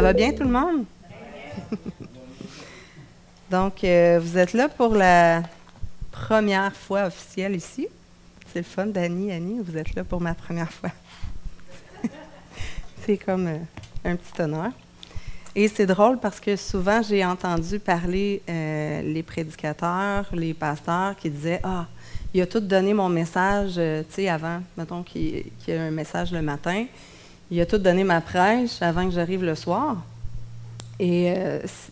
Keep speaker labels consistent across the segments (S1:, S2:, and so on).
S1: va bien tout le monde? Donc, vous êtes là pour la première fois officielle ici. C'est le fun, Annie, vous êtes là pour ma première fois. C'est comme un petit honneur. Et c'est drôle parce que souvent, j'ai entendu parler les prédicateurs, les pasteurs qui disaient « Ah, il a tout donné mon message, tu sais, avant, mettons qu'il y a un message le matin, il a tout donné ma prêche avant que j'arrive le soir. » Et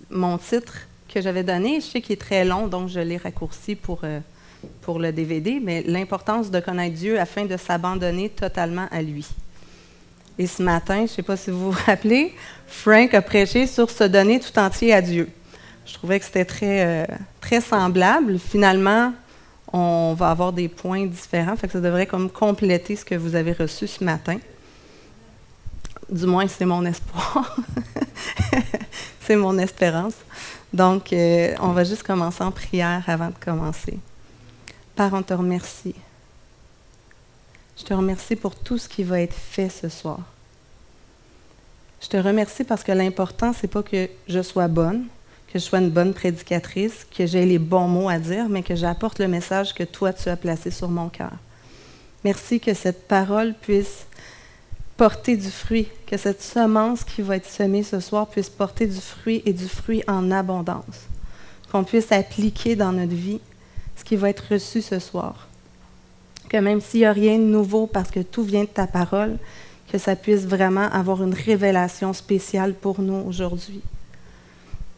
S1: mon titre que j'avais donné, je sais qu'il est très long, donc je l'ai raccourci pour le DVD, mais l'importance de connaître Dieu afin de s'abandonner totalement à lui. Et ce matin, je ne sais pas si vous vous rappelez, Frank a prêché sur se donner tout entier à Dieu. Je trouvais que c'était très semblable. Finalement, on va avoir des points différents, fait que ça devrait comme compléter ce que vous avez reçu ce matin. Du moins, c'est mon espoir. C'est mon espérance. Donc, on va juste commencer en prière avant de commencer. Père, on te remercie. Je te remercie pour tout ce qui va être fait ce soir. Je te remercie parce que l'important, c'est pas que je sois bonne, que je sois une bonne prédicatrice, que j'ai les bons mots à dire, mais que j'apporte le message que toi, tu as placé sur mon cœur. Merci que cette parole puisse porter du fruit, que cette semence qui va être semée ce soir puisse porter du fruit et du fruit en abondance, qu'on puisse appliquer dans notre vie ce qui va être reçu ce soir. Que même s'il n'y a rien de nouveau parce que tout vient de ta parole, que ça puisse vraiment avoir une révélation spéciale pour nous aujourd'hui.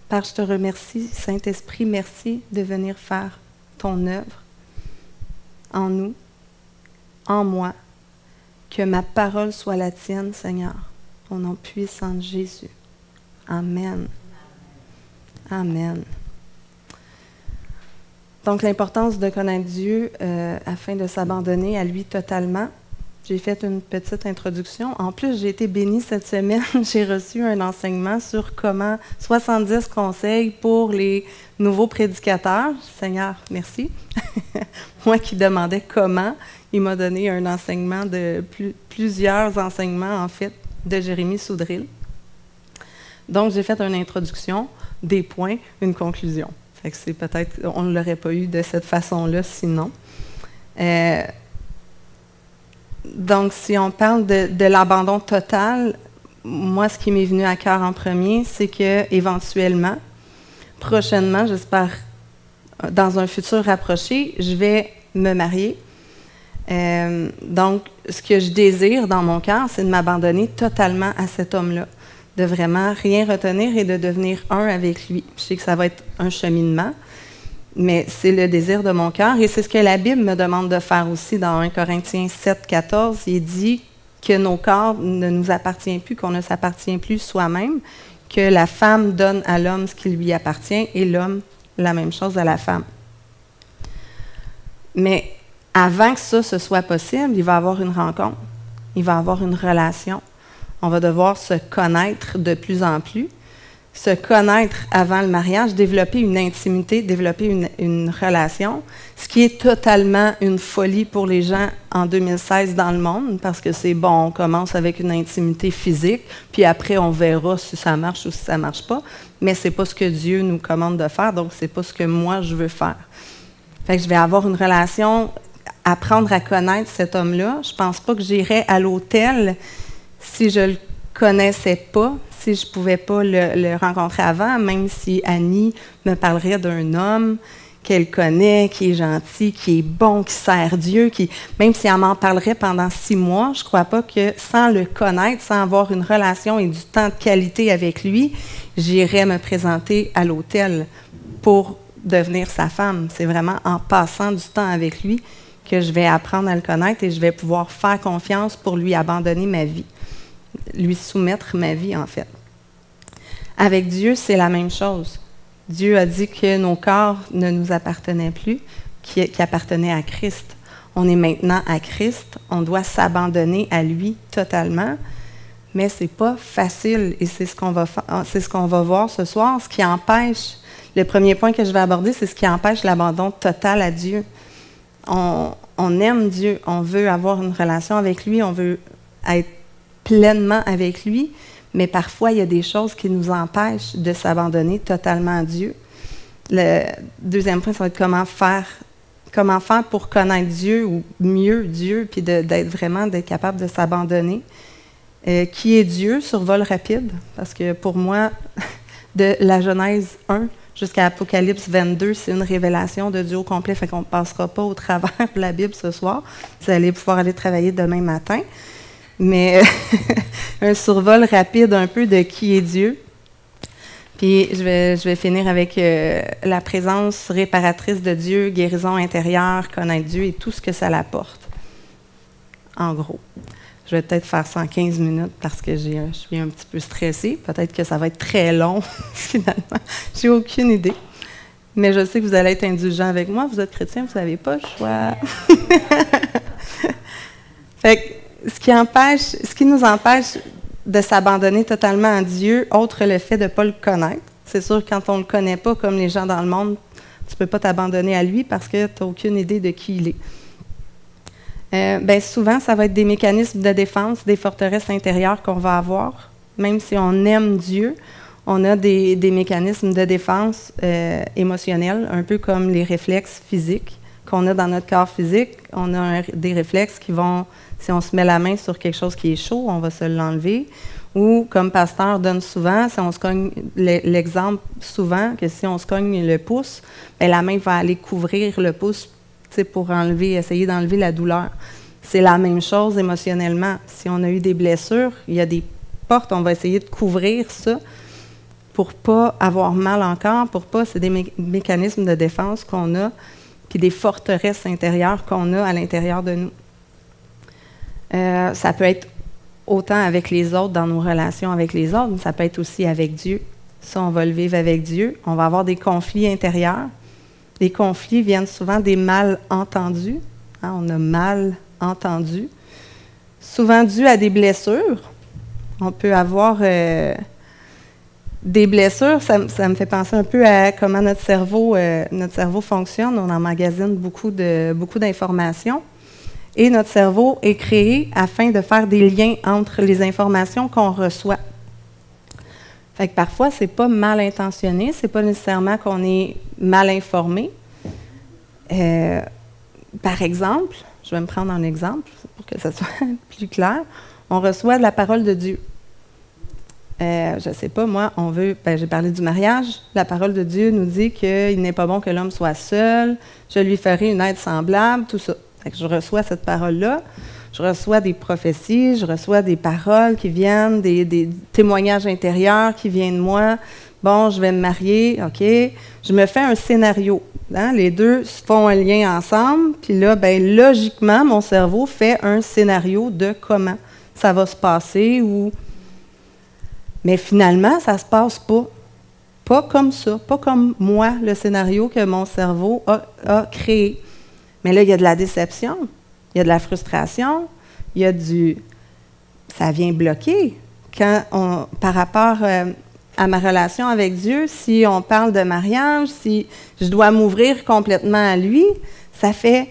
S1: Père, je te remercie, Saint-Esprit, merci de venir faire ton œuvre en nous, en moi. Que ma parole soit la tienne, Seigneur, au nom puissant de Jésus. Amen. Amen. Donc, l'importance de connaître Dieu afin de s'abandonner à lui totalement. J'ai fait une petite introduction. En plus, j'ai été bénie cette semaine. J'ai reçu un enseignement sur 70 conseils pour les nouveaux prédicateurs. Seigneur, merci. Moi qui demandais comment, il m'a donné un enseignement plusieurs enseignements, en fait, de Jérémie Soudril. Donc, j'ai fait une introduction, des points, une conclusion. Fait que c'est peut-être, on ne l'aurait pas eu de cette façon-là sinon. Donc, si on parle de l'abandon total, moi, ce qui m'est venu à cœur en premier, c'est que éventuellement, prochainement, j'espère, dans un futur rapproché, je vais me marier. Donc, ce que je désire dans mon cœur, c'est de m'abandonner totalement à cet homme-là, de vraiment rien retenir et de devenir un avec lui. Je sais que ça va être un cheminement, mais c'est le désir de mon cœur et c'est ce que la Bible me demande de faire aussi dans 1 Corinthiens 7, 14. Il dit que nos corps ne nous appartiennent plus, qu'on ne s'appartient plus soi-même, que la femme donne à l'homme ce qui lui appartient et l'homme la même chose à la femme. Mais avant que ça ce soit possible, il va y avoir une rencontre, il va y avoir une relation. On va devoir se connaître de plus en plus, se connaître avant le mariage, développer une intimité, développer une relation, ce qui est totalement une folie pour les gens en 2016 dans le monde, parce que c'est bon, on commence avec une intimité physique, puis après on verra si ça marche ou si ça ne marche pas, mais ce n'est pas ce que Dieu nous commande de faire, donc ce n'est pas ce que moi je veux faire. Fait que je vais avoir une relation, apprendre à connaître cet homme-là. Je ne pense pas que j'irais à l'hôtel si je ne le connaissais pas, si je ne pouvais pas le rencontrer avant, même si Annie me parlerait d'un homme qu'elle connaît, qui est gentil, qui est bon, qui sert Dieu, même si elle m'en parlerait pendant 6 mois, je ne crois pas que sans le connaître, sans avoir une relation et du temps de qualité avec lui, j'irais me présenter à l'hôtel pour devenir sa femme. C'est vraiment en passant du temps avec lui que je vais apprendre à le connaître et je vais pouvoir faire confiance pour lui abandonner ma vie, lui soumettre ma vie, en fait. Avec Dieu, c'est la même chose. Dieu a dit que nos corps ne nous appartenaient plus, qui appartenaient à Christ. On est maintenant à Christ, on doit s'abandonner à lui totalement, mais ce n'est pas facile et c'est ce qu'on va voir ce soir. Ce qui empêche, le premier point que je vais aborder, c'est ce qui empêche l'abandon total à Dieu. On aime Dieu, on veut avoir une relation avec lui, on veut être pleinement avec lui, mais parfois, il y a des choses qui nous empêchent de s'abandonner totalement à Dieu. Le deuxième point, ça va être comment faire pour connaître Dieu ou mieux Dieu, puis d'être capable de s'abandonner. Qui est Dieu, survol rapide, parce que pour moi, de la Genèse 1 jusqu'à Apocalypse 22, c'est une révélation de Dieu au complet, fait qu'on ne passera pas au travers de la Bible ce soir. Vous allez pouvoir aller travailler demain matin. Mais un survol rapide un peu de qui est Dieu. Puis je vais finir avec la présence réparatrice de Dieu, guérison intérieure, connaître Dieu et tout ce que ça l'apporte. En gros. Je vais peut-être faire ça en 15 minutes parce que je suis un petit peu stressée. Peut-être que ça va être très long, finalement. J'ai aucune idée. Mais je sais que vous allez être indulgents avec moi. Vous êtes chrétien, vous n'avez pas le choix. Fait que, ce qui nous empêche de s'abandonner totalement à Dieu, autre le fait de ne pas le connaître. C'est sûr, quand on ne le connaît pas, comme les gens dans le monde, tu ne peux pas t'abandonner à lui parce que tu n'as aucune idée de qui il est. Souvent, ça va être des mécanismes de défense, des forteresses intérieures qu'on va avoir. Même si on aime Dieu, on a des mécanismes de défense émotionnels, un peu comme les réflexes physiques qu'on a dans notre corps physique. On a des réflexes qui vont, si on se met la main sur quelque chose qui est chaud, on va se l'enlever. Ou, comme Pasteur donne souvent, si on se cogne l'exemple souvent, que si on se cogne le pouce, la main va aller couvrir le pouce pour essayer d'enlever la douleur. C'est la même chose émotionnellement. Si on a eu des blessures, il y a des portes, on va essayer de couvrir ça pour ne pas avoir mal encore, c'est des mécanismes de défense qu'on a, puis des forteresses intérieures qu'on a à l'intérieur de nous. Ça peut être autant avec les autres, dans nos relations avec les autres, mais ça peut être aussi avec Dieu. Ça, on va le vivre avec Dieu. On va avoir des conflits intérieurs. Les conflits viennent souvent des malentendus. On a mal entendu. Souvent dû à des blessures. On peut avoir des blessures. Ça me fait penser un peu à comment notre cerveau fonctionne. On emmagasine beaucoup d'informations. Et notre cerveau est créé afin de faire des liens entre les informations qu'on reçoit. Fait que parfois, ce n'est pas mal intentionné, ce n'est pas nécessairement qu'on est mal informé. Par exemple, je vais me prendre un exemple pour que ça soit plus clair. On reçoit de la parole de Dieu. Je ne sais pas, moi, j'ai parlé du mariage. La parole de Dieu nous dit qu'il n'est pas bon que l'homme soit seul. Je lui ferai une aide semblable, tout ça. Fait que je reçois cette parole-là. Je reçois des prophéties, je reçois des paroles qui viennent, des témoignages intérieurs qui viennent de moi. Bon, je vais me marier, OK. Je me fais un scénario. Hein? Les deux font un lien ensemble. Puis là, logiquement, mon cerveau fait un scénario de comment ça va se passer. Mais finalement, ça ne se passe pas. Pas comme ça. Pas comme moi, le scénario que mon cerveau a créé. Mais là, il y a de la déception. Il y a de la frustration, il y a ça vient bloquer. Par rapport à ma relation avec Dieu, si on parle de mariage, si je dois m'ouvrir complètement à lui, ça fait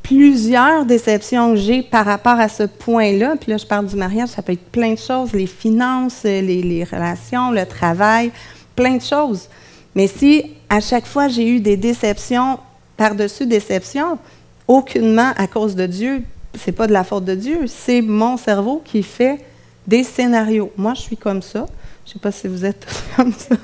S1: plusieurs déceptions que j'ai par rapport à ce point-là. Puis là, je parle du mariage, ça peut être plein de choses, les finances, les relations, le travail, plein de choses. Mais si à chaque fois j'ai eu des déceptions par-dessus déceptions, aucunement à cause de Dieu, c'est pas de la faute de Dieu, c'est mon cerveau qui fait des scénarios. Moi, je suis comme ça. Je sais pas si vous êtes tous comme ça.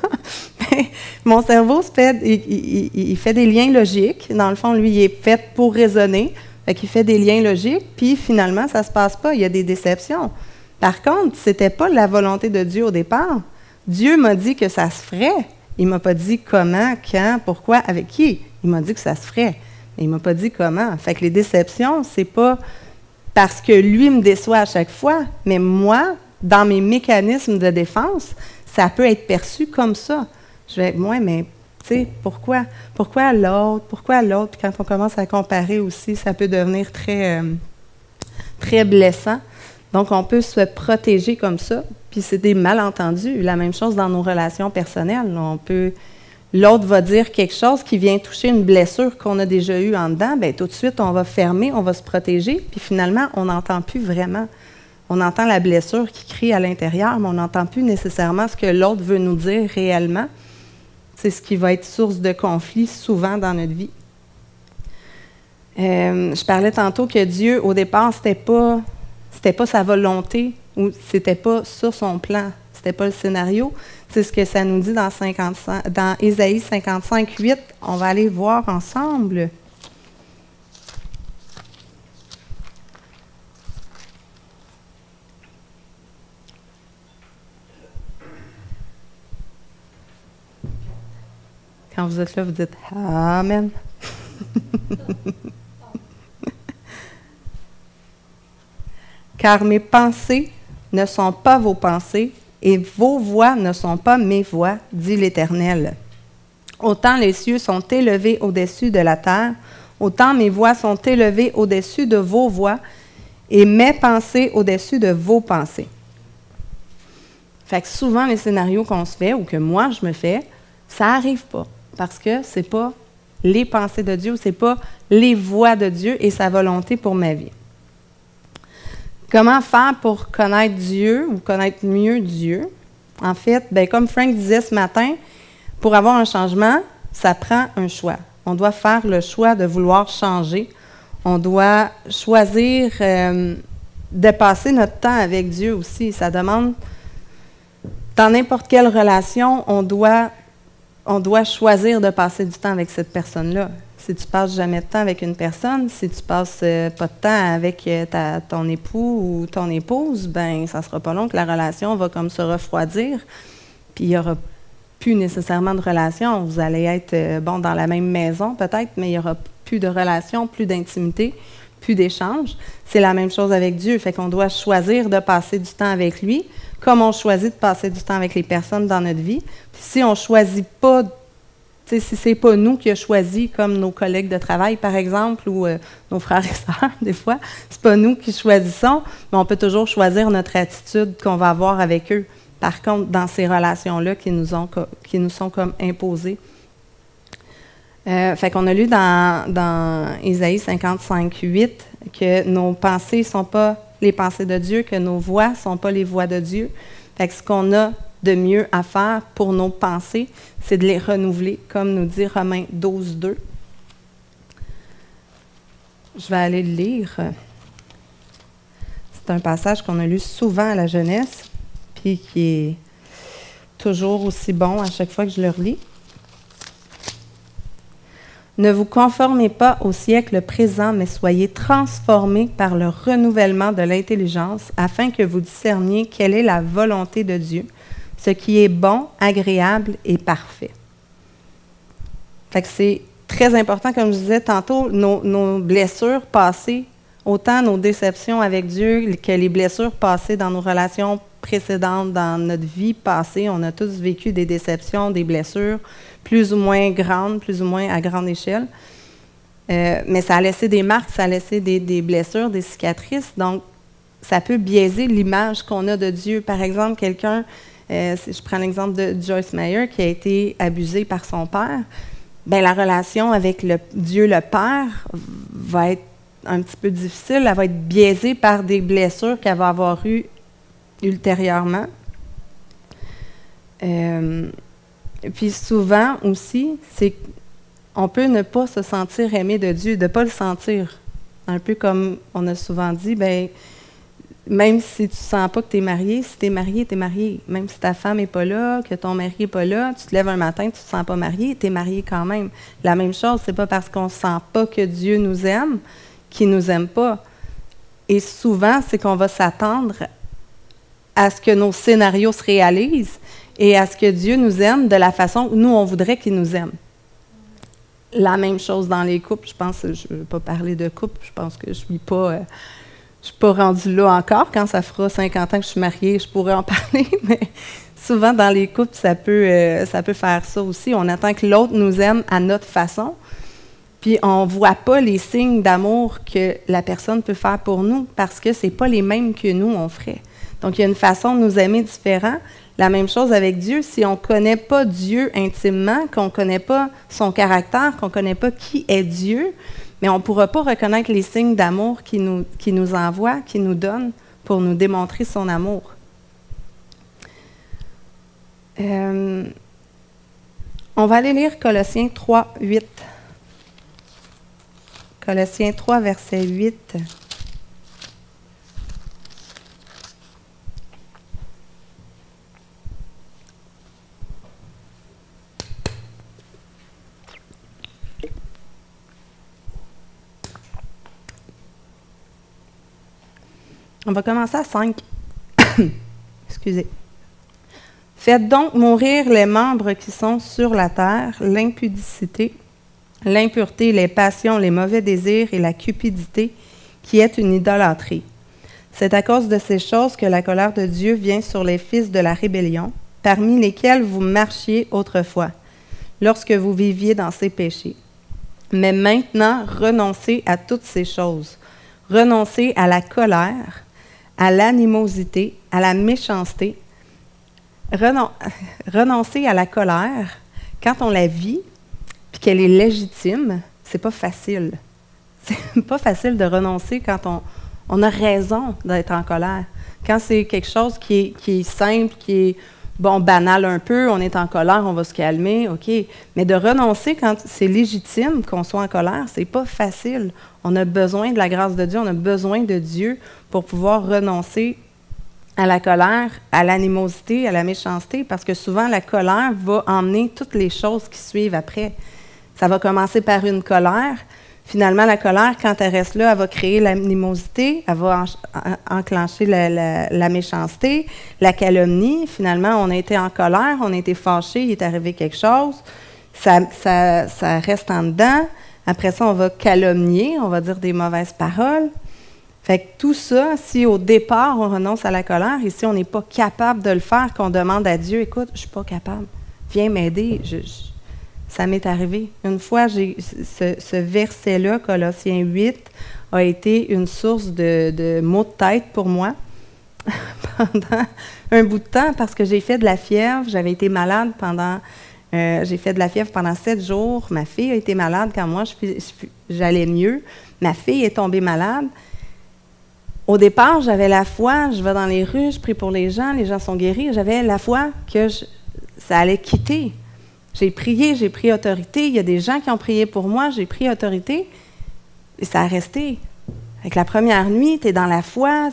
S1: Mais mon cerveau il fait des liens logiques. Dans le fond, lui, il est fait pour raisonner. Fait qu'il fait des liens logiques, puis finalement, ça se passe pas. Il y a des déceptions. Par contre, c'était pas la volonté de Dieu au départ. Dieu m'a dit que ça se ferait. Il m'a pas dit comment, quand, pourquoi, avec qui. Il m'a dit que ça se ferait. Mais il ne m'a pas dit comment. Fait que les déceptions, c'est pas parce que lui me déçoit à chaque fois, mais moi, dans mes mécanismes de défense, ça peut être perçu comme ça. Je vais être, mais tu sais, pourquoi? Pourquoi l'autre? Pourquoi l'autre? Puis quand on commence à comparer aussi, ça peut devenir très, très blessant. Donc, on peut se protéger comme ça. Puis c'est des malentendus. La même chose dans nos relations personnelles. L'autre va dire quelque chose qui vient toucher une blessure qu'on a déjà eue en dedans, tout de suite, on va fermer, on va se protéger, puis finalement, on n'entend plus vraiment On entend la blessure qui crie à l'intérieur, mais on n'entend plus nécessairement ce que l'autre veut nous dire réellement. C'est ce qui va être source de conflit souvent dans notre vie. Je parlais tantôt que Dieu, au départ, c'était pas sa volonté ou c'était pas ça son plan. C'était pas le scénario. C'est ce que ça nous dit dans Ésaïe 55, 8. On va aller voir ensemble. Quand vous êtes là, vous dites « Amen ». Car mes pensées ne sont pas vos pensées, et vos voix ne sont pas mes voix, dit l'Éternel. Autant les cieux sont élevés au-dessus de la terre, autant mes voix sont élevées au-dessus de vos voix, et mes pensées au-dessus de vos pensées. Fait que souvent, les scénarios qu'on se fait, ou que moi je me fais, ça n'arrive pas, parce que ce n'est pas les pensées de Dieu, ce n'est pas les voix de Dieu et sa volonté pour ma vie. Comment faire pour connaître Dieu ou connaître mieux Dieu? En fait, comme Frank disait ce matin, pour avoir un changement, ça prend un choix. On doit faire le choix de vouloir changer. On doit choisir de passer notre temps avec Dieu aussi. Ça demande, dans n'importe quelle relation, on doit choisir de passer du temps avec cette personne-là. Si tu passes jamais de temps avec une personne, si tu passes pas de temps avec ton époux ou ton épouse, ça sera pas long que la relation va comme se refroidir, puis il n'y aura plus nécessairement de relation. Vous allez être dans la même maison peut-être, mais il n'y aura plus de relation, plus d'intimité, plus d'échange. C'est la même chose avec Dieu. Fait qu'on doit choisir de passer du temps avec lui, comme on choisit de passer du temps avec les personnes dans notre vie. Puis si on ne choisit pas, si ce n'est pas nous qui avons choisi, comme nos collègues de travail, par exemple, ou nos frères et sœurs, des fois, c'est pas nous qui choisissons, mais on peut toujours choisir notre attitude qu'on va avoir avec eux. Par contre, dans ces relations-là qui nous sont comme imposées. Fait qu'on a lu dans Ésaïe 55, 8 que nos pensées ne sont pas les pensées de Dieu, que nos voix ne sont pas les voix de Dieu. Fait que ce qu'on a de mieux à faire pour nos pensées, c'est de les renouveler, comme nous dit Romains 12, 2. Je vais aller le lire. C'est un passage qu'on a lu souvent à la jeunesse, puis qui est toujours aussi bon à chaque fois que je le relis. Ne vous conformez pas au siècle présent, mais soyez transformés par le renouvellement de l'intelligence, afin que vous discerniez quelle est la volonté de Dieu, ce qui est bon, agréable et parfait. Fait que c'est très important, comme je disais tantôt, nos blessures passées, autant nos déceptions avec Dieu que les blessures passées dans nos relations précédentes, dans notre vie passée. On a tous vécu des déceptions, des blessures, plus ou moins grandes, plus ou moins à grande échelle. Mais ça a laissé des marques, ça a laissé des blessures, des cicatrices. Donc, ça peut biaiser l'image qu'on a de Dieu. Par exemple, quelqu'un, je prends l'exemple de Joyce Meyer, qui a été abusée par son père. La relation avec Dieu le Père va être un petit peu difficile. Elle va être biaisée par des blessures qu'elle va avoir eues ultérieurement. Puis souvent aussi, c'est qu'on peut ne pas se sentir aimé de Dieu, de ne pas le sentir. Un peu comme on a souvent dit, même si tu ne sens pas que tu es marié, si tu es marié, tu es marié. Même si ta femme n'est pas là, que ton mari n'est pas là, tu te lèves un matin, tu ne te sens pas marié, tu es marié quand même. La même chose, c'est pas parce qu'on ne sent pas que Dieu nous aime qu'il ne nous aime pas. Et souvent, c'est qu'on va s'attendre à ce que nos scénarios se réalisent et à ce que Dieu nous aime de la façon où nous, on voudrait qu'il nous aime. La même chose dans les couples. Je pense, je ne veux pas parler de couple, je pense que je ne suis pas rendue là encore. Quand ça fera 50 ans que je suis mariée, je pourrais en parler, mais souvent dans les couples, ça peut faire ça aussi. On attend que l'autre nous aime à notre façon, puis on ne voit pas les signes d'amour que la personne peut faire pour nous parce que ce n'est pas les mêmes que nous, on ferait. Donc, il y a une façon de nous aimer différent. La même chose avec Dieu. Si on ne connaît pas Dieu intimement, qu'on ne connaît pas son caractère, qu'on ne connaît pas qui est Dieu, mais on ne pourra pas reconnaître les signes d'amour qu'il nous envoie, qu'il nous donne pour nous démontrer son amour. On va aller lire Colossiens 3, 8. Colossiens 3, verset 8. On va commencer à 5. Excusez. Faites donc mourir les membres qui sont sur la terre, l'impudicité, l'impureté, les passions, les mauvais désirs et la cupidité, qui est une idolâtrie. C'est à cause de ces choses que la colère de Dieu vient sur les fils de la rébellion, parmi lesquels vous marchiez autrefois, lorsque vous viviez dans ces péchés. Mais maintenant, renoncez à toutes ces choses. Renoncez à la colère, à l'animosité, à la méchanceté. Renoncer à la colère, quand on la vit, puis qu'elle est légitime, c'est pas facile. C'est pas facile de renoncer quand on a raison d'être en colère. Quand c'est quelque chose qui est simple, qui est banal un peu, on est en colère, on va se calmer, OK. Mais de renoncer quand c'est légitime qu'on soit en colère, c'est pas facile. On a besoin de la grâce de Dieu, on a besoin de Dieu pour pouvoir renoncer à la colère, à l'animosité, à la méchanceté, parce que souvent la colère va emmener toutes les choses qui suivent après. Ça va commencer par une colère. Finalement, la colère, quand elle reste là, elle va créer l'animosité, elle va enclencher la méchanceté, la calomnie. Finalement, on a été en colère, on a été fâché, il est arrivé quelque chose. Ça reste en dedans. Après ça, on va calomnier, on va dire des mauvaises paroles. Fait que tout ça, si au départ, on renonce à la colère, et si on n'est pas capable de le faire, qu'on demande à Dieu, écoute, je ne suis pas capable, viens m'aider. Ça m'est arrivé. Une fois, ce verset-là, Colossiens 8, a été une source de maux de tête pour moi pendant un bout de temps, parce que j'ai fait de la fièvre, j'avais été malade j'ai fait de la fièvre pendant 7 jours. Ma fille a été malade quand moi, j'allais mieux. Ma fille est tombée malade. Au départ, j'avais la foi, je vais dans les rues, je prie pour les gens sont guéris. J'avais la foi que ça allait quitter. J'ai prié, j'ai pris autorité. Il y a des gens qui ont prié pour moi, j'ai pris autorité. Et ça a resté. Avec la première nuit, tu es dans la foi.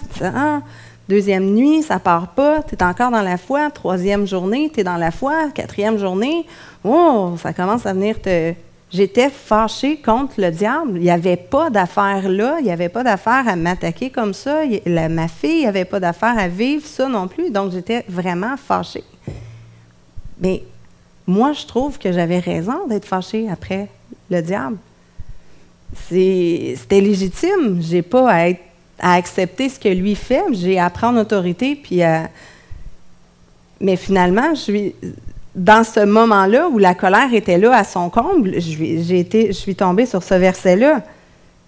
S1: Deuxième nuit, ça ne part pas, tu es encore dans la foi. Troisième journée, tu es dans la foi. Quatrième journée, ça commence à venir te... J'étais fâchée contre le diable. Il n'y avait pas d'affaire là, il n'y avait pas d'affaire à m'attaquer comme ça. Ma fille n'avait pas d'affaire à vivre ça non plus, donc j'étais vraiment fâchée. Mais moi, je trouve que j'avais raison d'être fâchée après le diable. C'était légitime. Je n'ai pas à accepter ce que lui fait, j'ai à prendre autorité, mais finalement, dans ce moment-là où la colère était là à son comble, je suis tombée sur ce verset-là.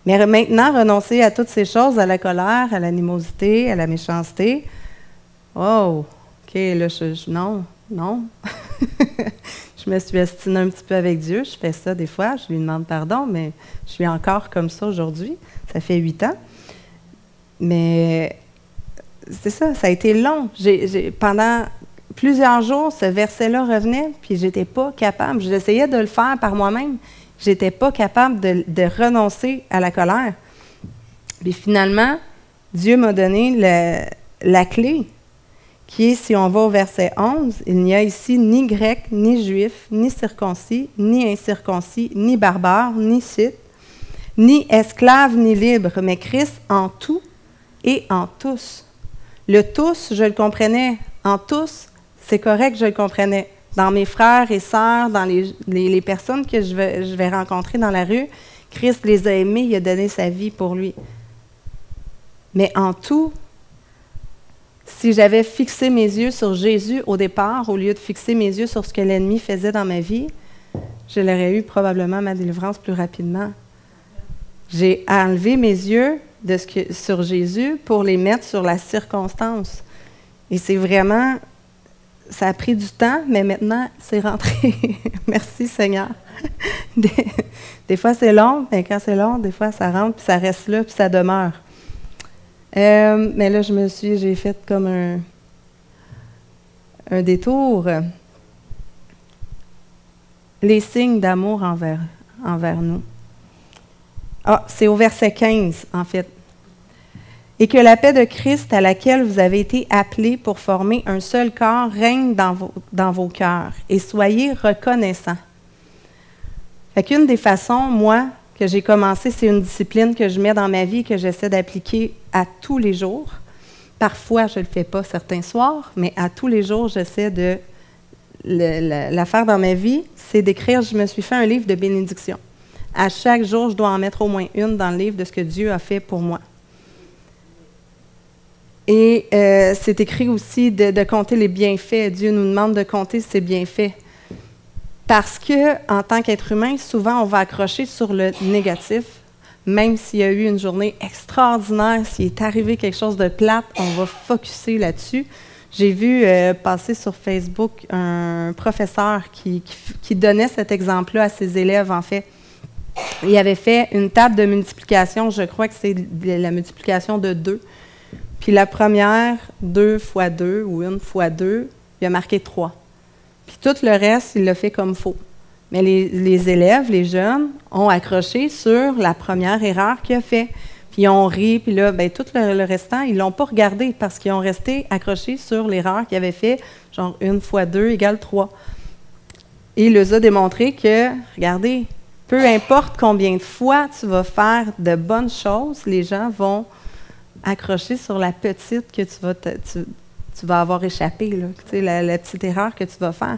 S1: Mais maintenant, renoncer à toutes ces choses, à la colère, à l'animosité, à la méchanceté, OK, là, non. Je me suis estinée un petit peu avec Dieu, je fais ça des fois, je lui demande pardon, mais je suis encore comme ça aujourd'hui, ça fait 8 ans. Mais c'est ça a été long. Pendant plusieurs jours, ce verset-là revenait, puis je n'étais pas capable. J'essayais de le faire par moi-même. Je n'étais pas capable de renoncer à la colère. Puis finalement, Dieu m'a donné la clé, qui est, si on va au verset 11, il n'y a ici ni grec, ni juif, ni circoncis, ni incirconcis, ni barbare, ni scythe, ni esclave, ni libre, mais Christ en tout et en tous. Le tous, je le comprenais. En tous, c'est correct, je le comprenais. Dans mes frères et sœurs, dans les personnes que je vais rencontrer dans la rue, Christ les a aimés, il a donné sa vie pour lui. Mais en tout, si j'avais fixé mes yeux sur Jésus au départ, au lieu de fixer mes yeux sur ce que l'ennemi faisait dans ma vie, je l'aurais eu probablement ma délivrance plus rapidement. J'ai enlevé mes yeux sur Jésus pour les mettre sur la circonstance. Et c'est vraiment... Ça a pris du temps, mais maintenant, c'est rentré. Merci, Seigneur. Des fois, c'est long, mais quand c'est long, des fois, ça rentre, puis ça reste là, puis ça demeure. Mais là, j'ai fait comme un détour. Les signes d'amour envers nous. Ah, c'est au verset 15, en fait. Et que la paix de Christ à laquelle vous avez été appelés pour former un seul corps règne dans vos cœurs et soyez reconnaissants. Fait qu'une des façons, moi, que j'ai commencé, c'est une discipline que je mets dans ma vie et que j'essaie d'appliquer à tous les jours. Parfois, je ne le fais pas certains soirs, mais à tous les jours, j'essaie de la faire dans ma vie, c'est d'écrire, je me suis fait un livre de bénédiction. À chaque jour, je dois en mettre au moins une dans le livre de ce que Dieu a fait pour moi. Et c'est écrit aussi de compter les bienfaits. Dieu nous demande de compter ses bienfaits. Parce que, en tant qu'être humain, souvent, on va accrocher sur le négatif. Même s'il y a eu une journée extraordinaire, s'il est arrivé quelque chose de plate, on va focusser là-dessus. J'ai vu passer sur Facebook un professeur qui donnait cet exemple-là à ses élèves, en fait. Il avait fait une table de multiplication, je crois que c'est la multiplication de 2. Puis la première, 2 fois 2 ou 1 fois 2, il a marqué 3. Puis tout le reste, il l'a fait comme faux. Mais les élèves, les jeunes, ont accroché sur la première erreur qu'il a fait. Puis ils ont ri, puis là, bien, tout le restant, ils ne l'ont pas regardé parce qu'ils ont resté accrochés sur l'erreur qu'il avait fait, genre 1 fois 2 égale 3. Et il leur a démontré que, regardez, peu importe combien de fois tu vas faire de bonnes choses, les gens vont accrocher sur la petite que tu vas avoir échappé, là, tu sais, la petite erreur que tu vas faire.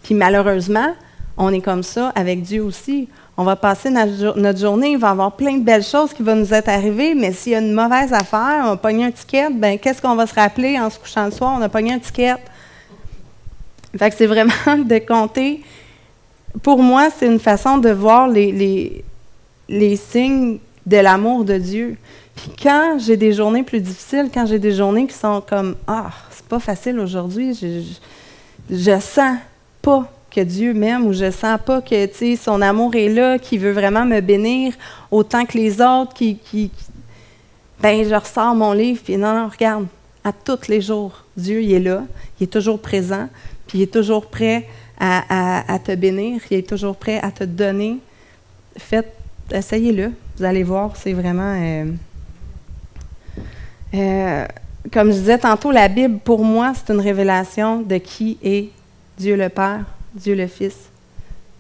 S1: Puis malheureusement, on est comme ça avec Dieu aussi. On va passer notre journée, il va y avoir plein de belles choses qui vont nous être arrivées, mais s'il y a une mauvaise affaire, on a pogné un ticket, bien, qu'est-ce qu'on va se rappeler en se couchant le soir? On a pogné un ticket. Fait que c'est vraiment de compter. Pour moi, c'est une façon de voir les signes de l'amour de Dieu. Puis quand j'ai des journées plus difficiles, quand j'ai des journées qui sont comme « Ah, c'est pas facile aujourd'hui, je sens pas que Dieu m'aime ou je sens pas que son amour est là, qu'il veut vraiment me bénir autant que les autres, ben je ressors mon livre, puis non, regarde, à tous les jours, Dieu, il est là, il est toujours présent, puis il est toujours prêt à te bénir, il est toujours prêt à te donner. Essayez-le, vous allez voir, c'est vraiment... comme je disais tantôt, la Bible, pour moi, c'est une révélation de qui est Dieu le Père, Dieu le Fils,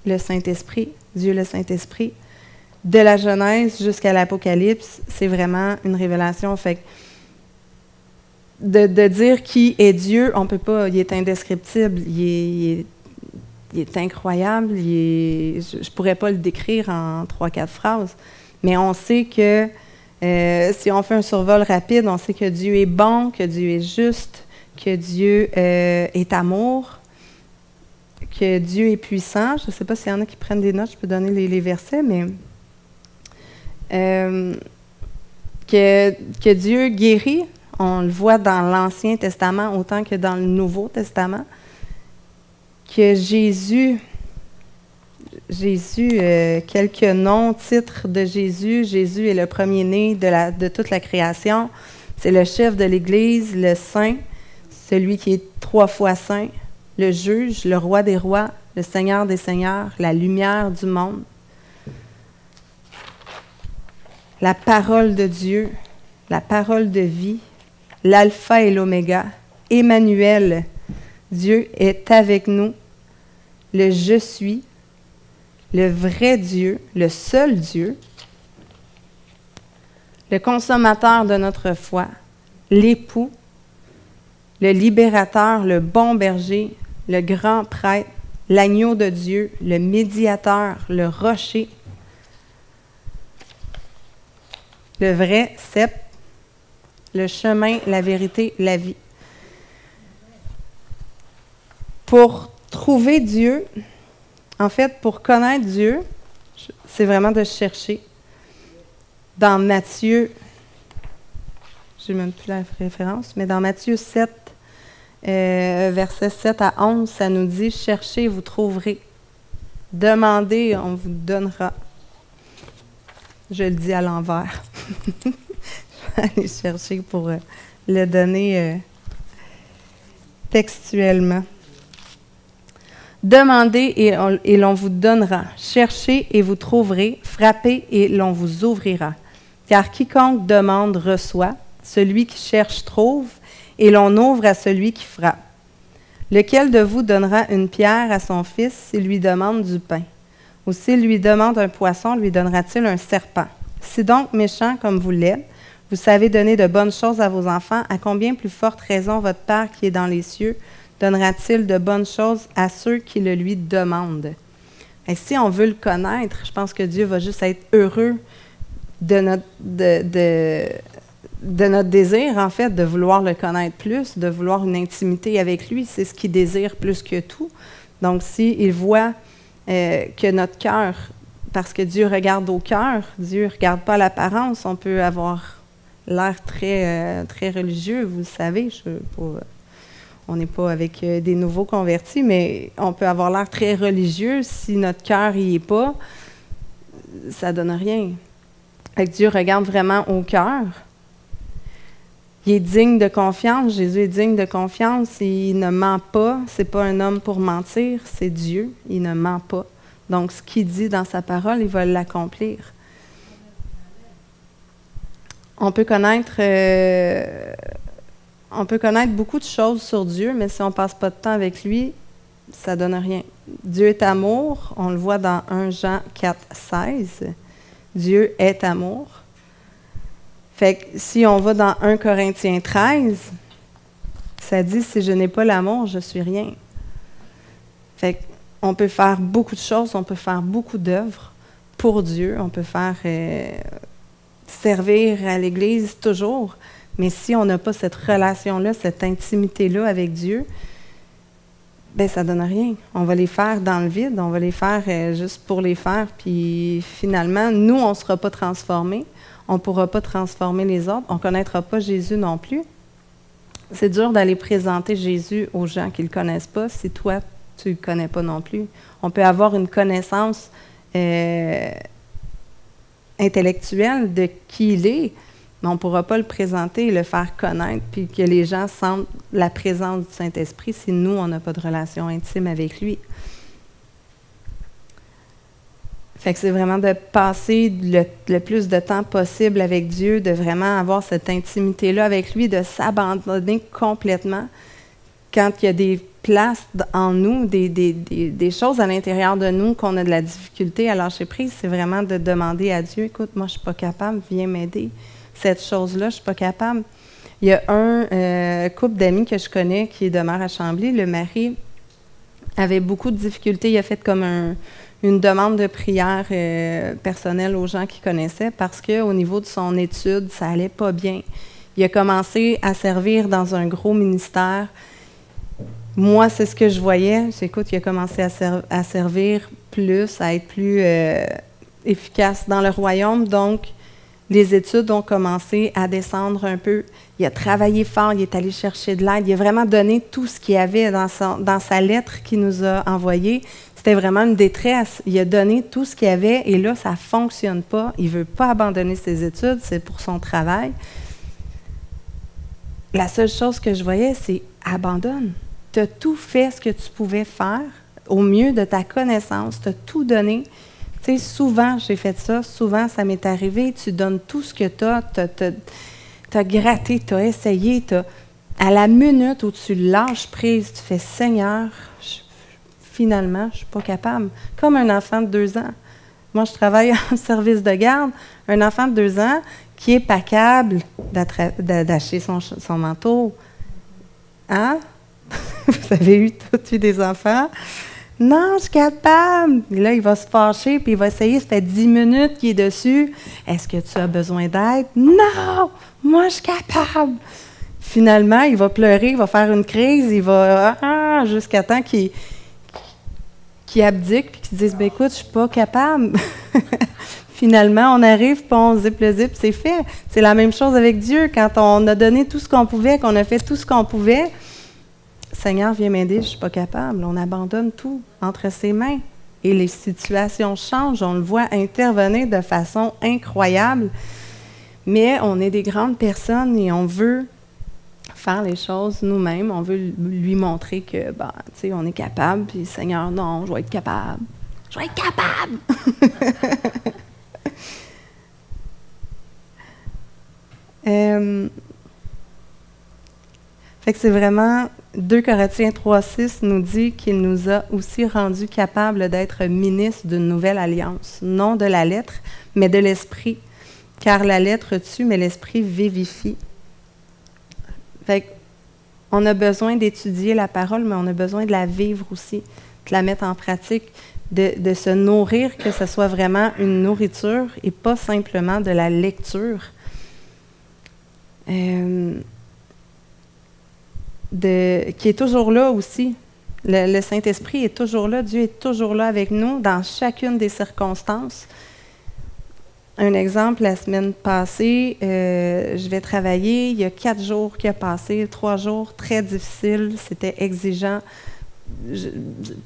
S1: le Saint-Esprit, Dieu le Saint-Esprit. De la Genèse jusqu'à l'Apocalypse, c'est vraiment une révélation. Fait que de dire qui est Dieu, on ne peut pas, il est indescriptible, il est incroyable, je ne pourrais pas le décrire en 3-4 phrases, mais on sait que si on fait un survol rapide, on sait que Dieu est bon, que Dieu est juste, que Dieu est amour, que Dieu est puissant. Je ne sais pas s'il y en a qui prennent des notes, je peux donner les versets, mais que Dieu guérit, on le voit dans l'Ancien Testament autant que dans le Nouveau Testament, que Jésus, quelques noms, titres de Jésus. Jésus est le premier-né de toute la création. C'est le chef de l'Église, le saint, celui qui est 3 fois saint, le juge, le roi des rois, le Seigneur des seigneurs, la lumière du monde. La parole de Dieu, la parole de vie, l'alpha et l'oméga, Emmanuel, Dieu est avec nous, le je suis, le vrai Dieu, le seul Dieu, le consommateur de notre foi, l'époux, le libérateur, le bon berger, le grand prêtre, l'agneau de Dieu, le médiateur, le rocher, le vrai cep, le chemin, la vérité, la vie. Pour trouver Dieu, en fait, pour connaître Dieu, c'est vraiment de chercher. Dans Matthieu, je n'ai même plus la référence, mais dans Matthieu 7, versets 7 à 11, ça nous dit « Cherchez, vous trouverez. Demandez, on vous donnera. » Je le dis à l'envers. aller chercher pour le donner textuellement. Demandez et l'on vous donnera. Cherchez et vous trouverez. Frappez et l'on vous ouvrira. Car quiconque demande reçoit. Celui qui cherche trouve. Et l'on ouvre à celui qui frappe. Lequel de vous donnera une pierre à son fils s'il lui demande du pain? Ou s'il lui demande un poisson, lui donnera-t-il un serpent? Si donc méchant comme vous l'êtes, vous savez donner de bonnes choses à vos enfants, à combien plus forte raison votre Père qui est dans les cieux donnera-t-il de bonnes choses à ceux qui le lui demandent? Et si on veut le connaître, je pense que Dieu va juste être heureux de notre désir, en fait, de vouloir le connaître plus, de vouloir une intimité avec lui. C'est ce qu'il désire plus que tout. Donc, s'il voit que notre cœur, parce que Dieu regarde au cœur, Dieu ne regarde pas l'apparence, on peut avoir l'air très, très religieux, vous le savez, on n'est pas avec des nouveaux convertis, mais on peut avoir l'air très religieux. Si notre cœur n'y est pas, ça ne donne rien. Fait que Dieu regarde vraiment au cœur. Il est digne de confiance. Jésus est digne de confiance. Il ne ment pas. Ce n'est pas un homme pour mentir, c'est Dieu. Il ne ment pas. Donc, ce qu'il dit dans sa parole, il va l'accomplir. On peut connaître beaucoup de choses sur Dieu, mais si on ne passe pas de temps avec lui, ça ne donne rien. Dieu est amour. On le voit dans 1 Jean 4, 16. Dieu est amour. Fait que si on va dans 1 Corinthiens 13, ça dit « Si je n'ai pas l'amour, je suis rien ». Fait qu'on peut faire beaucoup de choses, on peut faire beaucoup d'œuvres pour Dieu, on peut faire servir à l'Église toujours, mais si on n'a pas cette relation-là, cette intimité-là avec Dieu, ben ça ne donne rien. On va les faire dans le vide, on va les faire juste pour les faire, puis finalement, nous, on ne sera pas transformés. On ne pourra pas transformer les autres. On ne connaîtra pas Jésus non plus. C'est dur d'aller présenter Jésus aux gens qui ne le connaissent pas si toi, tu ne le connais pas non plus. On peut avoir une connaissance intellectuelle de qui il est, mais on ne pourra pas le présenter et le faire connaître, puis que les gens sentent la présence du Saint-Esprit si nous, on n'a pas de relation intime avec lui. Fait que c'est vraiment de passer le plus de temps possible avec Dieu, de vraiment avoir cette intimité-là avec lui, de s'abandonner complètement quand il y a des places en nous, des choses à l'intérieur de nous qu'on a de la difficulté à lâcher prise. C'est vraiment de demander à Dieu, écoute, moi je ne suis pas capable, viens m'aider. Cette chose-là, je ne suis pas capable. Il y a un couple d'amis que je connais qui demeure à Chambly. Le mari avait beaucoup de difficultés. Il a fait comme une demande de prière personnelle aux gens qu'il connaissait parce qu'au niveau de son étude, ça allait pas bien. Il a commencé à servir dans un gros ministère. Moi, c'est ce que je voyais. Écoute, il a commencé à servir plus, à être plus efficace dans le royaume. Donc, les études ont commencé à descendre un peu. Il a travaillé fort, il est allé chercher de l'aide. Il a vraiment donné tout ce qu'il y avait dans sa lettre qu'il nous a envoyée. C'était vraiment une détresse. Il a donné tout ce qu'il y avait et là, ça ne fonctionne pas. Il ne veut pas abandonner ses études, c'est pour son travail. La seule chose que je voyais, c'est abandonne. Tu as tout fait ce que tu pouvais faire au mieux de ta connaissance. Tu as tout donné. Tu sais, souvent, j'ai fait ça. Souvent, ça m'est arrivé. Tu donnes tout ce que tu as. Tu as gratté, tu as essayé. À la minute où tu lâches prise, tu fais « Seigneur, finalement, je ne suis pas capable. » Comme un enfant de 2 ans. Moi, je travaille en service de garde. Un enfant de 2 ans qui n'est pas capable d'acheter son manteau. Hein? Vous avez tous eu des enfants? Non, je suis capable. Et là, il va se fâcher, puis il va essayer, ça fait 10 minutes qu'il est dessus. Est-ce que tu as besoin d'aide? Non! Moi, je suis capable. Finalement, il va pleurer, il va faire une crise, il va jusqu'à temps qu'il abdique, puis qu'il dise, ben écoute, je suis pas capable. Finalement, on arrive, puis on zip le zip, c'est fait. C'est la même chose avec Dieu. Quand on a donné tout ce qu'on pouvait, qu'on a fait tout ce qu'on pouvait, Seigneur, viens m'aider, je ne suis pas capable. On abandonne tout entre ses mains. Et les situations changent. On le voit intervenir de façon incroyable. Mais on est des grandes personnes et on veut faire les choses nous-mêmes. On veut lui montrer que, ben, tu sais, on est capable. Puis, Seigneur, non, je vais être capable. Je vais être capable! Fait que c'est vraiment 2 Corinthiens 3,6 nous dit qu'il nous a aussi rendus capables d'être ministres d'une nouvelle alliance, non de la lettre, mais de l'esprit, car la lettre tue, mais l'esprit vivifie. Fait qu'on a besoin d'étudier la parole, mais on a besoin de la vivre aussi, de la mettre en pratique, de se nourrir, que ce soit vraiment une nourriture et pas simplement de la lecture. Qui est toujours là aussi. Le Saint-Esprit est toujours là. Dieu est toujours là avec nous dans chacune des circonstances. Un exemple, la semaine passée, je vais travailler. Il y a 4 jours qui ont passé, 3 jours très difficiles. C'était exigeant.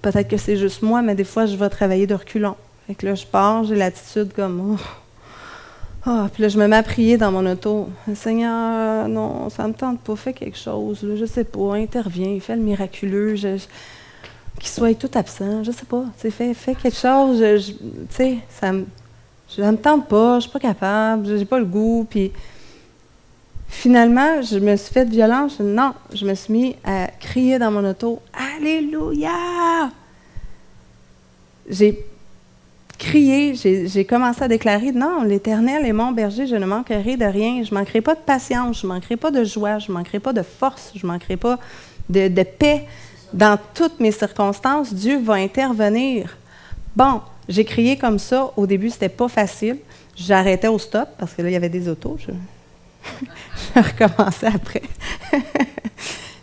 S1: Peut-être que c'est juste moi, mais des fois, je vais travailler de reculons. Fait que là, je pars, j'ai l'attitude comme... puis là, je me mets à prier dans mon auto. Seigneur, non, ça ne me tente pas, fais quelque chose. Là, je sais pas, interviens, fais le miraculeux. Qu'il soit tout absent, je sais pas. Fais quelque chose. Ça me tente pas, je suis pas capable, j'ai pas le goût. Puis finalement, je me suis fait violence. Non, je me suis mis à crier dans mon auto. Alléluia! J'ai crié, j'ai commencé à déclarer, non, l'Éternel est mon berger, je ne manquerai de rien, je ne manquerai pas de patience, je ne manquerai pas de joie, je ne manquerai pas de force, je ne manquerai pas de paix. Dans toutes mes circonstances, Dieu va intervenir. Bon, j'ai crié comme ça, au début, c'était pas facile. J'arrêtais au stop, parce que là, il y avait des autos, je recommençais après.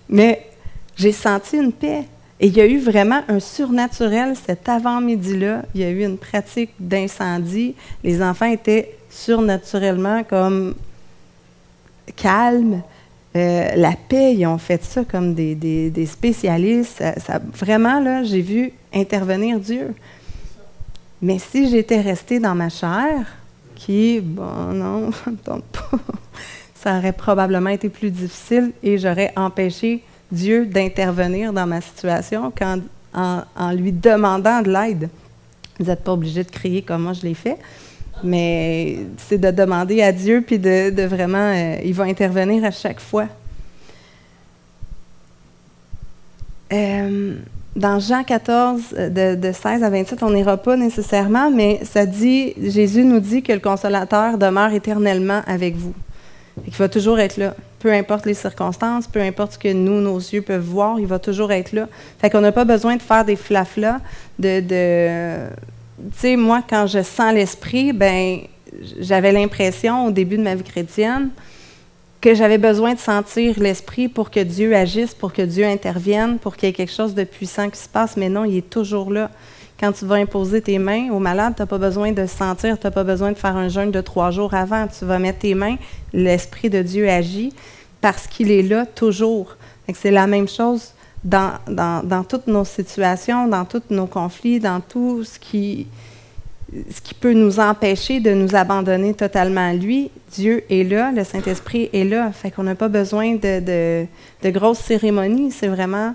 S1: Mais j'ai senti une paix. Et il y a eu vraiment un surnaturel cet avant-midi-là. Il y a eu une pratique d'incendie. Les enfants étaient surnaturellement comme calmes. La paix, ils ont fait ça comme des spécialistes. Vraiment, là, j'ai vu intervenir Dieu. Mais si j'étais restée dans ma chair, bon, non, ça ne me tente pas, ça aurait probablement été plus difficile et j'aurais empêché Dieu d'intervenir dans ma situation en lui demandant de l'aide. Vous n'êtes pas obligé de crier comme moi je l'ai fait, mais c'est de demander à Dieu, puis de vraiment, il va intervenir à chaque fois. Dans Jean 14, de 16 à 27, on n'ira pas nécessairement, mais ça dit, Jésus nous dit que le Consolateur demeure éternellement avec vous. Il va toujours être là. Peu importe les circonstances, peu importe ce que nos yeux peuvent voir, il va toujours être là. Fait qu'on n'a pas besoin de faire des flaflas, tu sais, moi, quand je sens l'Esprit, ben j'avais l'impression, au début de ma vie chrétienne, que j'avais besoin de sentir l'Esprit pour que Dieu agisse, pour que Dieu intervienne, pour qu'il y ait quelque chose de puissant qui se passe. Mais non, il est toujours là. Quand tu vas imposer tes mains aux malades, tu n'as pas besoin de sentir, tu n'as pas besoin de faire un jeûne de 3 jours avant. Tu vas mettre tes mains, l'Esprit de Dieu agit parce qu'il est là toujours. C'est la même chose dans toutes nos situations, dans tous nos conflits, dans tout ce qui peut nous empêcher de nous abandonner totalement à lui. Dieu est là, le Saint-Esprit est là. Fait qu'on n'a pas besoin de grosses cérémonies. C'est vraiment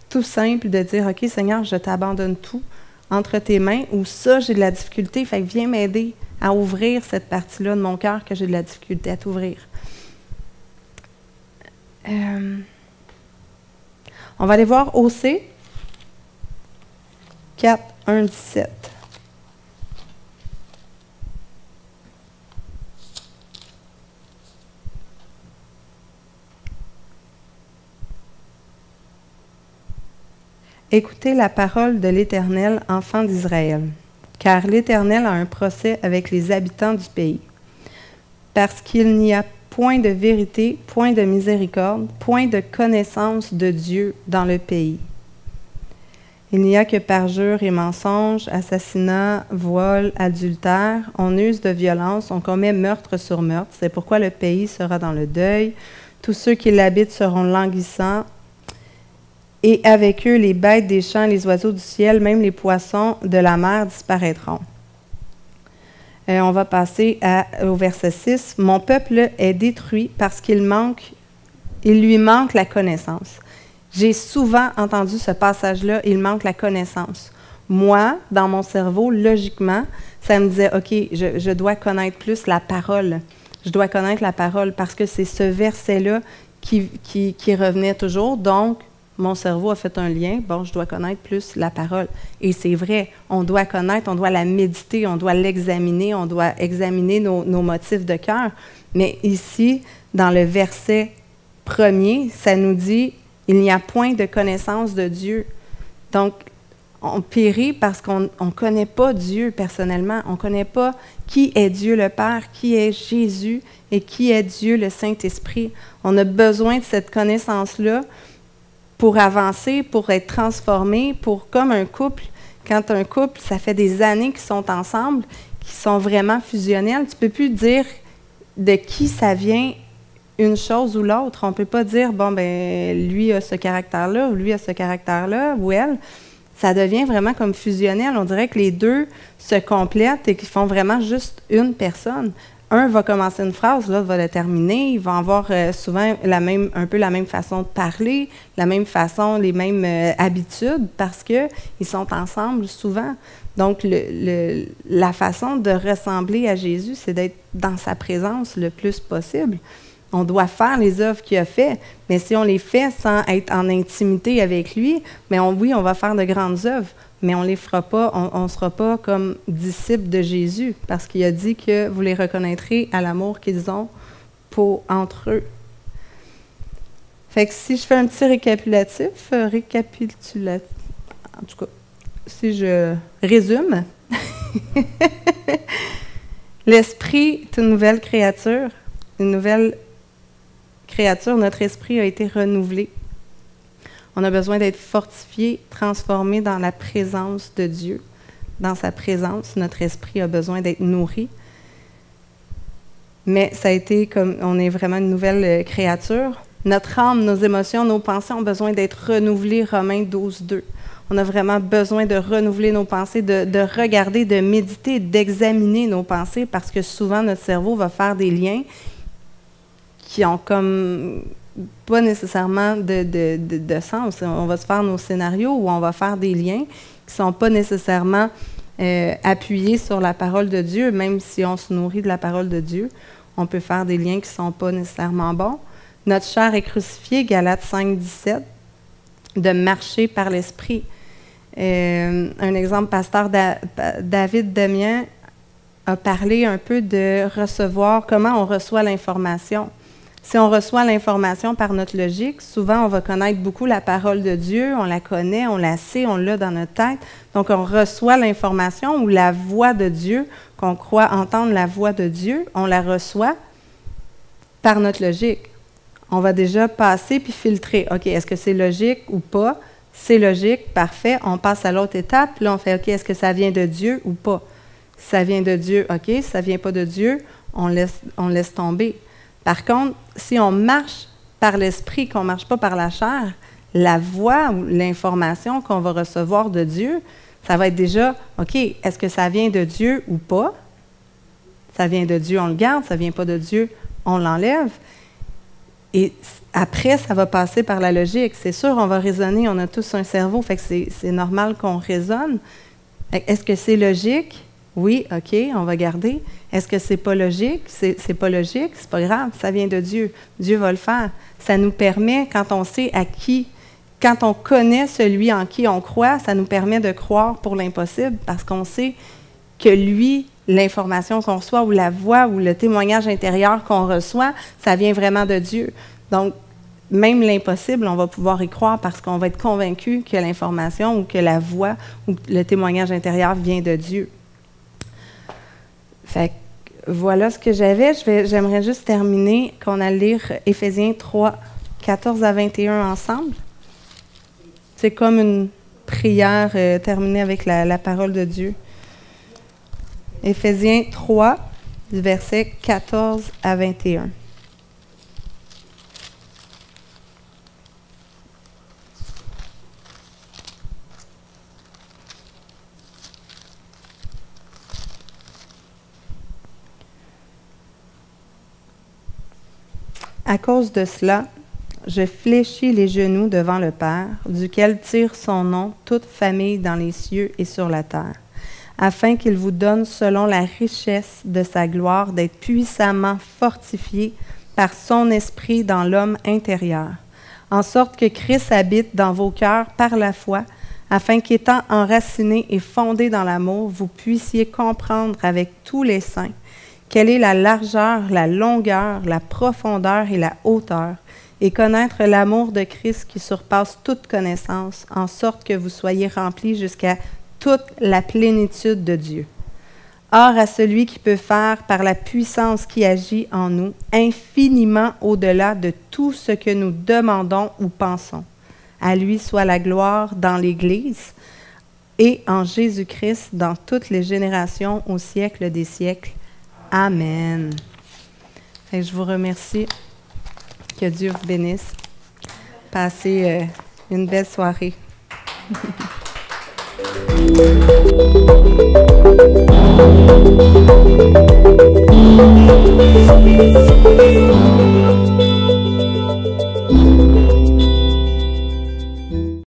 S1: tout simple de dire, OK, Seigneur, je t'abandonne tout entre tes mains, ou ça, j'ai de la difficulté, fait que viens m'aider à ouvrir cette partie-là de mon cœur que j'ai de la difficulté à t'ouvrir. On va aller voir OC 4, 1, 17. Écoutez la parole de l'Éternel, enfants d'Israël, car l'Éternel a un procès avec les habitants du pays. Parce qu'il n'y a point de vérité, point de miséricorde, point de connaissance de Dieu dans le pays. Il n'y a que parjure et mensonge, assassinat, vol, adultère, on use de violence, on commet meurtre sur meurtre. C'est pourquoi le pays sera dans le deuil. Tous ceux qui l'habitent seront languissants. Et avec eux, les bêtes des champs, les oiseaux du ciel, même les poissons de la mer disparaîtront. On va passer au verset 6. « Mon peuple est détruit parce qu'il lui manque la connaissance. » J'ai souvent entendu ce passage-là, « Il manque la connaissance ». Moi, dans mon cerveau, logiquement, ça me disait, OK, je dois connaître plus la parole. Je dois connaître la parole parce que c'est ce verset-là qui revenait toujours. Donc, mon cerveau a fait un lien. Bon, je dois connaître plus la parole. Et c'est vrai, on doit connaître, on doit la méditer, on doit l'examiner, on doit examiner nos motifs de cœur. Mais ici, dans le verset premier, ça nous dit, il n'y a point de connaissance de Dieu. Donc, on périt parce qu'on ne connaît pas Dieu personnellement. On ne connaît pas qui est Dieu le Père, qui est Jésus et qui est Dieu le Saint-Esprit. On a besoin de cette connaissance-là pour avancer, pour être transformé, pour comme un couple. Quand un couple, ça fait des années qu'ils sont ensemble, qui sont vraiment fusionnels, tu ne peux plus dire de qui ça vient une chose ou l'autre. On ne peut pas dire, bon, ben lui a ce caractère-là, ou lui a ce caractère-là, ou elle. Ça devient vraiment comme fusionnel. On dirait que les deux se complètent et qu'ils font vraiment juste une personne. Un va commencer une phrase, l'autre va la terminer. Ils vont avoir souvent un peu la même façon de parler, la même façon, les mêmes habitudes parce qu'ils sont ensemble souvent. Donc, la façon de ressembler à Jésus, c'est d'être dans sa présence le plus possible. On doit faire les œuvres qu'il a faites, mais si on les fait sans être en intimité avec lui, mais oui, on va faire de grandes œuvres, mais on ne les fera pas, on ne sera pas comme disciples de Jésus, parce qu'il a dit que vous les reconnaîtrez à l'amour qu'ils ont entre eux. Fait que si je fais un petit récapitulatif, en tout cas, si je résume, l'esprit est une nouvelle créature, notre esprit a été renouvelé. On a besoin d'être fortifié, transformé dans la présence de Dieu. Dans sa présence, notre esprit a besoin d'être nourri. Mais ça a été comme, on est vraiment une nouvelle créature. Notre âme, nos émotions, nos pensées ont besoin d'être renouvelées, Romains 12:2. On a vraiment besoin de renouveler nos pensées, de regarder, de méditer, d'examiner nos pensées, parce que souvent notre cerveau va faire des liens qui ont comme pas nécessairement de sens. On va se faire nos scénarios où on va faire des liens qui ne sont pas nécessairement appuyés sur la parole de Dieu, même si on se nourrit de la parole de Dieu. On peut faire des liens qui ne sont pas nécessairement bons. Notre chair est crucifiée, Galates 5:17, de marcher par l'Esprit. Un exemple, pasteur David Demien a parlé un peu de recevoir, comment on reçoit l'information. Si on reçoit l'information par notre logique, souvent on va connaître beaucoup la parole de Dieu, on la connaît, on la sait, on l'a dans notre tête. Donc on reçoit l'information ou la voix de Dieu, qu'on croit entendre la voix de Dieu, on la reçoit par notre logique. On va déjà passer puis filtrer. OK, est-ce que c'est logique ou pas? C'est logique, parfait. On passe à l'autre étape. Puis là, on fait, OK, est-ce que ça vient de Dieu ou pas? Si ça vient de Dieu, OK. Si ça ne vient pas de Dieu, on laisse tomber. Par contre, si on marche par l'esprit, qu'on ne marche pas par la chair, la voix ou l'information qu'on va recevoir de Dieu, ça va être déjà, OK, est-ce que ça vient de Dieu ou pas? Ça vient de Dieu, on le garde. Ça ne vient pas de Dieu, on l'enlève. Et après, ça va passer par la logique. C'est sûr, on va raisonner, on a tous un cerveau, fait que c'est normal qu'on raisonne. Est-ce que c'est logique? Oui, OK, on va garder. Est-ce que c'est pas logique? C'est pas logique, c'est pas grave, ça vient de Dieu. Dieu va le faire. Ça nous permet, quand on sait quand on connaît celui en qui on croit, ça nous permet de croire pour l'impossible parce qu'on sait que lui, l'information qu'on reçoit ou la voix ou le témoignage intérieur qu'on reçoit, ça vient vraiment de Dieu. Donc, même l'impossible, on va pouvoir y croire parce qu'on va être convaincu que l'information ou que la voix ou le témoignage intérieur vient de Dieu. Fait que voilà ce que j'avais. J'aimerais juste terminer qu'on a lire Éphésiens 3, 14 à 21 ensemble. C'est comme une prière terminée avec la parole de Dieu. Éphésiens 3, du verset 14 à 21. À cause de cela, je fléchis les genoux devant le Père, duquel tire son nom toute famille dans les cieux et sur la terre, afin qu'il vous donne selon la richesse de sa gloire d'être puissamment fortifié par son esprit dans l'homme intérieur, en sorte que Christ habite dans vos cœurs par la foi, afin qu'étant enracinés et fondés dans l'amour, vous puissiez comprendre avec tous les saints quelle est la largeur, la longueur, la profondeur et la hauteur, et connaître l'amour de Christ qui surpasse toute connaissance, en sorte que vous soyez remplis jusqu'à toute la plénitude de Dieu. Or, à celui qui peut faire, par la puissance qui agit en nous, infiniment au-delà de tout ce que nous demandons ou pensons. À lui soit la gloire dans l'Église et en Jésus-Christ dans toutes les générations au siècle des siècles. Amen. Et je vous remercie. Que Dieu vous bénisse. Passez une belle soirée.